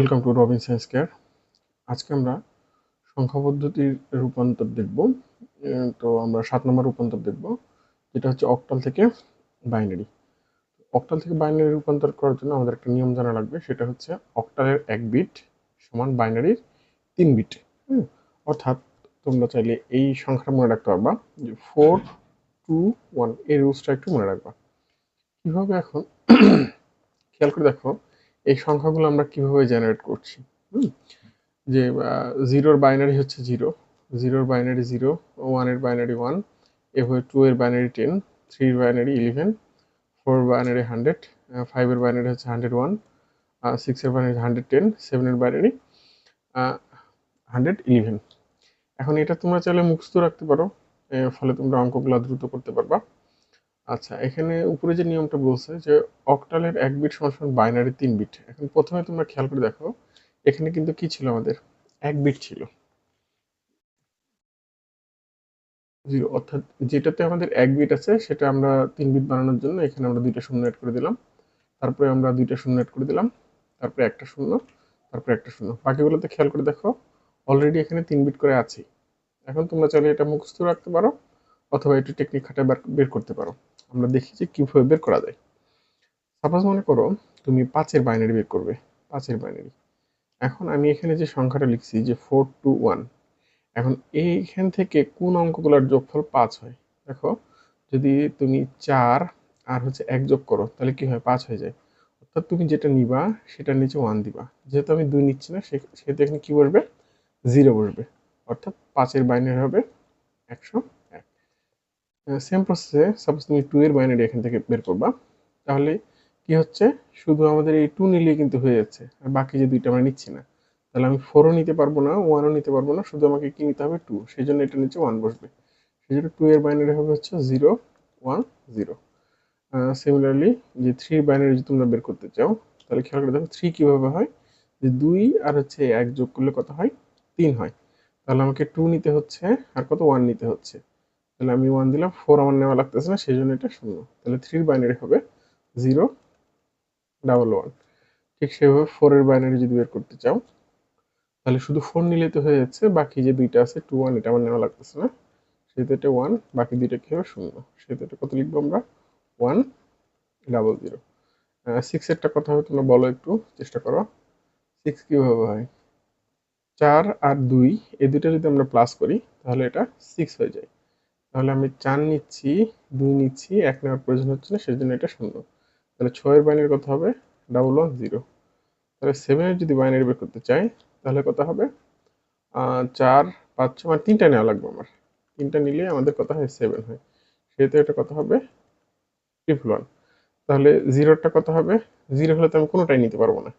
Welcome to Robin science care. আজকে আমরা সংখ্যা পদ্ধতির রূপান্তর দেখব। তো আমরা 7 নম্বর রূপান্তর দেখব, যেটা হচ্ছে অক্টাল থেকে বাইনারি। অক্টাল থেকে বাইনারি রূপান্তর করার জন্য আমাদের একটা নিয়ম জানা লাগবে, সেটা হচ্ছে অক্টালের 1 বিট সমান বাইনারির 3 বিট। অর্থাৎ তোমরা চাইলে এই সংখ্যাটা মনে রাখতে পারবা যে 421 এই রুলসটা একটু মনে রাখবা। কিভাবে এখন খেয়াল করে দেখো, এই সংখ্যাগুলো আমরা কিভাবে জেনারেট করছি। যে জিরোর বাইনারি হচ্ছে 0, 0-এর বাইনারি 0, 1-এর বাইনারি 1, এভাবে 2-এর বাইনারি 10, 3-এর বাইনারি 11, 4-এর বাইনারি 100, 5-এর বাইনারি হচ্ছে 101, 6-এর বাইনারি 110, 7-এর বাইনারি 111। এখন এটা তোমরা চাইলে মুখস্থ রাখতে পারো, ফলে তোমরা অঙ্কগুলো দ্রুত করতে পারবা। আচ্ছা, এখানে উপরে যে নিয়মটা বলছে যে অক্টালের 1 বিট সমান বাইনারি 3 বিট। এখন প্রথমে তোমরা খেয়াল করে দেখো, এখানে কিন্তু কি ছিল, আমাদের 1 বিট ছিল 0, অর্থাৎ যেটাতে আমাদের 1 বিট আছে সেটা আমরা 3 বিট বানানোর জন্য এখানে আমরা 2টা শূন্য অ্যাড করে দিলাম, তারপরে আমরা 2টা শূন্য অ্যাড করে দিলাম, তারপরে একটা শূন্য, তারপরে একটা শূন্য। বাকিগুলোতে খেয়াল করে দেখো অলরেডি এখানে 3 বিট করে আছে। এখন তোমরা চাইলে এটা মুখস্থ রাখতে পারো অথবা একটু টেকনিক খাটায় বের করতে পারো। আমরা দেখি যে কিভাবে বের করা যায়। সাপোজ মনে করো তুমি 5-এর বাইনারি বের করবে, 5-এর বাইনারি। এখন আমি এখানে যে সংখ্যাটা লিখছি যে 421, এখন এইখান থেকে কোন অঙ্কগুলোর যোগফল 5 হয়। দেখো, যদি তুমি 4 আর হচ্ছে 1 যোগ করো তাহলে কি হয়, 5 হয়ে যায়। অর্থাৎ তুমি যেটা নিবা সেটার নিচে 1 দিবা। যেহেতু আমি 2 নিচ্ছি না, সেহেতু এখানে কি বসবে, 0 বসবে। অর্থাৎ 5-এর বাইনারি হবে 101। সেম প্রসেসে সাপোজ তুমি 2 এর বাইনারি এখান থেকে বের করবা, তাহলে কি হচ্ছে, শুধু আমাদের এই 2 নিলেই কিন্তু হয়ে যাচ্ছে, আর বাকি যে দুইটা আমরা নিচ্ছি না। তাহলে আমি 4ও নিতে পারবো না, 1ও নিতে পারবো না, শুধু আমাকে কি নিতে হবে, 2। সেই জন্য এটা নিচে 1 বসবে। সেই জন্য 2 এর বাইনারি হবে হচ্ছে 0 1 0। সিমিলারলি যে 3 এর বাইনারি যদি তোমরা বের করতে চাও, তাহলে খেয়াল করে দেখো 3 কিভাবে হয়, যে 2 আর হচ্ছে 1 যোগ করলে কত হয়, 3 হয়। তাহলে আমাকে 2 নিতে হচ্ছে আর কত, 1 নিতে হচ্ছে। তাহলে আমি 1 দিলাম, 4 আমার নেওয়া লাগতেছে না, সেই জন্য এটা শূন্য। তাহলে 3 এর বাইনারি হবে 0 1 1। ঠিক সেভাবে 4 এর বাইনারি যদি বের করতে চাও, তাহলে শুধু 4 নিলেই তো হয়ে যাচ্ছে, বাকি যে দুইটা আছে 2 1 এটা আমার নেওয়া লাগতেছে না, সেহেতু এটা 1, বাকি দুইটা কি হবে, শূন্য। সেহেতু এটা কত লিখবো আমরা, 1 0 0। 6 এরটা কথা হবে, তোমরা বলো একটু, চেষ্টা করো 6 কিভাবে হয়। 4 আর 2 এই দুইটা যদি আমরা প্লাস করি তাহলে এটা 6 হয়ে যায়। তাহলে আমি 4 নিচ্ছি, 2 নিচ্ছি, 1 নেওয়ার প্রয়োজন হচ্ছে না, সেই জন্য এটা শূন্য। তাহলে 6 এর বাইনারি কত হবে, 1 1 0। তাহলে 7 এর যদি বাইনারি বের করতে চাই তাহলে কত হবে, 4 5 6, মানে 3টা নেওয়া লাগবে আমার। 3টা নিলে আমাদের কত হয়, 7 হয়। সেহেতু এটা কত হবে, 111। তাহলে 0টা কত হবে, 0 হলে তো আমি কোনোটাই নিতে পারবো না,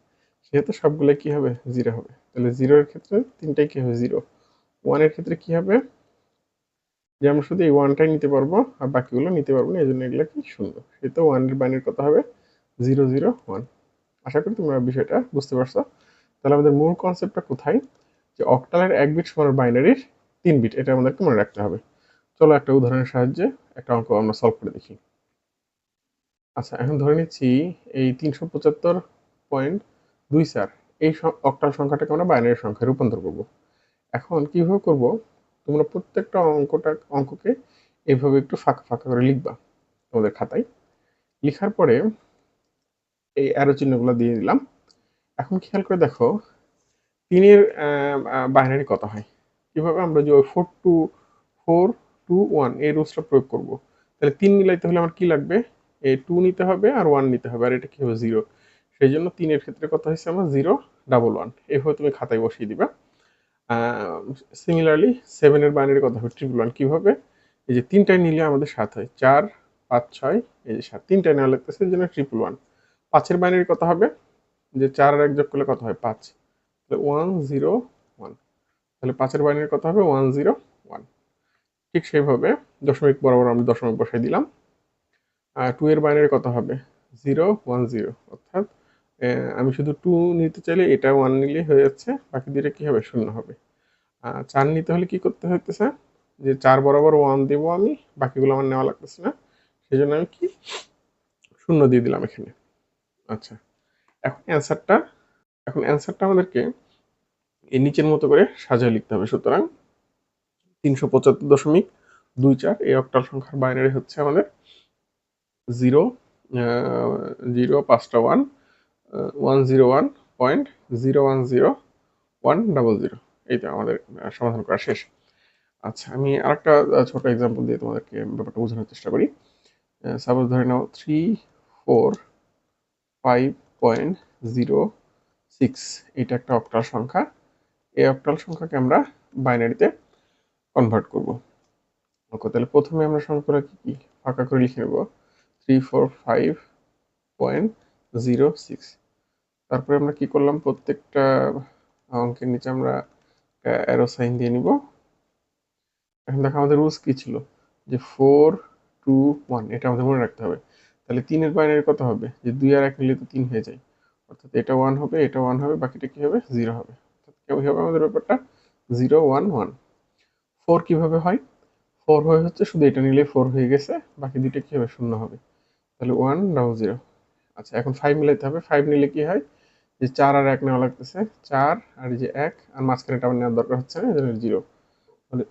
সেহেতু সবগুলো কি হবে, 0 হবে। তাহলে 0 এর ক্ষেত্রে 3টাই কি হবে, 0। 1 এর ক্ষেত্রে কি হবে, যে আমরা শুধু এই 1টাই নিতে পারবো আর বাকিগুলো নিতে পারবো না, এই জন্য এগুলো কি, শূন্য। সেহেতু 1 এর বাইনারি কত হবে, 0 0 1। আশা করি তোমরা বিষয়টা বুঝতে পারছো। তাহলে আমাদের মূল কনসেপ্টটা কোথায়, যে অক্টালের 1 বিট সমান বাইনারির 3 বিট, এটা আমাদেরকে মনে রাখতে হবে। চলো একটা উদাহরণের সাহায্যে একটা অঙ্ক আমরা সলভ করে দেখি। আচ্ছা, এখন ধরে নিচ্ছি এই 375.24 এই অক্টাল সংখ্যাটাকে আমরা বাইনারি সংখ্যায় রূপান্তর করব। এখন কিভাবে করব, তোমরা প্রত্যেকটা অঙ্ককে এইভাবে একটু ফাঁকা ফাঁকা করে লিখবা তোমাদের খাতায়। লেখার পরে এই অ্যারো চিহ্নগুলো দিয়ে দিলাম। এখন খেয়াল করে দেখো 3 এর বাইনারি কত হয়। কিভাবে, আমরা যে 4 2 1 এই রুলসটা প্রয়োগ করব। তাহলে 3 মিলাইতে হলে আমার কি লাগবে, 2 নিতে হবে আর 1 নিতে হবে, আর এটা কি হবে, 0। সেই জন্য 3 এর ক্ষেত্রে কত হয়েছে আমার, 0 1 1। এভাবে তুমি খাতায় বসিয়ে দিবা। সিমিলারলি 7 এর বাইনারি কত হবে, 1 1 কিভাবে, এই যে 3টাই নিলে আমাদের 7 হয়, 4 5 6, এই যে 7, 3টাই নেওয়া লাগতেছে, এই জন্য 1 1 1। 5 এর বাইনারি কত হবে, যে 4 আর 1 যোগ করলে কত হয়, 5। তাহলে 1 0 1। তাহলে 5 এর বাইনারি কত হবে, 1 0 1। ঠিক সেইভাবে দশমিক বরাবর আমরা দশমিক বসাই দিলাম। 2 এর বাইনারি কত হবে, 0 1 0। অর্থাৎ আমি শুধু 2 নিতে চাইলে এটা 1 নিলেই হয়ে যাচ্ছে, বাকি দুইটা কি হবে, শূন্য হবে। 4 নিতে হলে কি করতে হইতেছে, যে 4 বরাবর 1 দেবো আমি, বাকিগুলো আমার নেওয়া লাগতেছে না, সেই জন্য আমি কি, শূন্য দিয়ে দিলাম এখানে। আচ্ছা, এখন অ্যান্সারটা এখন অ্যান্সারটা আমাদেরকে এই নিচের মতো করে সাজিয়ে লিখতে হবে। সুতরাং 375.24 এই অক্টাল সংখ্যার বাইনারি হচ্ছে আমাদের 0 0 5টা 1 101.010 এই তো আমাদের সমাধান করা শেষ। আচ্ছা, আমি আরেকটা ছোট এক্সাম্পল দিয়ে তোমাদেরকে ব্যাপারটা বোঝানোর চেষ্টা করি। সাপোজ ধরে নাও 345.06 এটা একটা অক্টাল সংখ্যা। এই অক্টাল সংখ্যাকে আমরা বাইনারিতে কনভার্ট করব। ওকে, তাহলে প্রথমে আমরা সংখ্যাটা কি ফাঁকা করে লিখে নেব 345.06। তারপরে আমরা কি করলাম, প্রত্যেকটা অঙ্কের নিচে আমরা অ্যারো সাইন দিয়ে নিব। এখন দেখো আমাদের রুলস কি ছিল, যে 4 2 1 এটা আমাদের মনে রাখতে হবে। তাহলে 3-এর বাইনারি কত হবে, যে 2 আর 1 মিলে তো 3 হয়ে যায়, অর্থাৎ এটা 1 হবে, এটা 1 হবে, বাকিটা কি হবে, 0 হবে। অর্থাৎ কেমন হবে আমাদের ব্যাপারটা, 0 1 1। 4 কিভাবে হয়, 4 হচ্ছে শুধু এটা নিলে 4 হয়ে গেছে, বাকি দুইটা কি হবে, 0 হবে। তাহলে 100। আচ্ছা, এখন 5 মিলাইতে হবে। 5 নিলে কি হয়, যে 4 আর 1 নেওয়া লাগতেছে, 4 আর এই যে 1 আর মাঝখানেটা আমার নেওয়ার দরকার হচ্ছে না, এই জন্য 0। মানে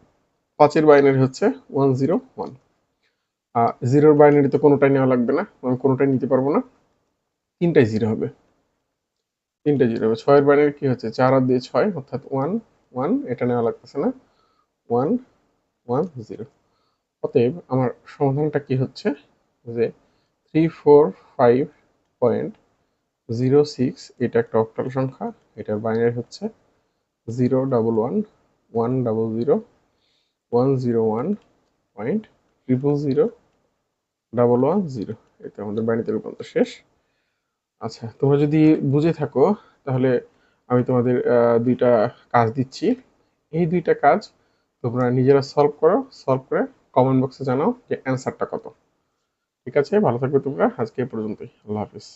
5-এর বাইনারি হচ্ছে 101। 0-র বাইনারি তো কোনোটাই নেওয়া লাগবে না, আমি কোনোটাই নিতে পারবো না, তিনটাই 0 হবে, তিনটাই 0 হবে। 6-এর বাইনারি কি হচ্ছে, 4 আর দিয়ে 6, অর্থাৎ 1 1, এটা নেওয়া লাগতেছে না, 1 1 0। অতএব আমার সমাধানটা কি হচ্ছে, যে 345.06 এটা একটা অক্টাল সংখ্যা, এটার বাইনারি হচ্ছে 0111001.000001110। এটা আমাদের বাইনারিতে রূপান্তর শেষ। আচ্ছা, তোমরা যদি বুঝে থাকো তাহলে আমি তোমাদের দুইটা কাজ দিচ্ছি। এই দুইটা কাজ তোমরা নিজেরা সলভ করো, সলভ করে কমেন্ট বক্সে জানাও যে অ্যান্সারটা কত। ঠিক আছে, ভালো থাকবে তোমরা, আজকে এ পর্যন্তই, আল্লাহ হাফিজ।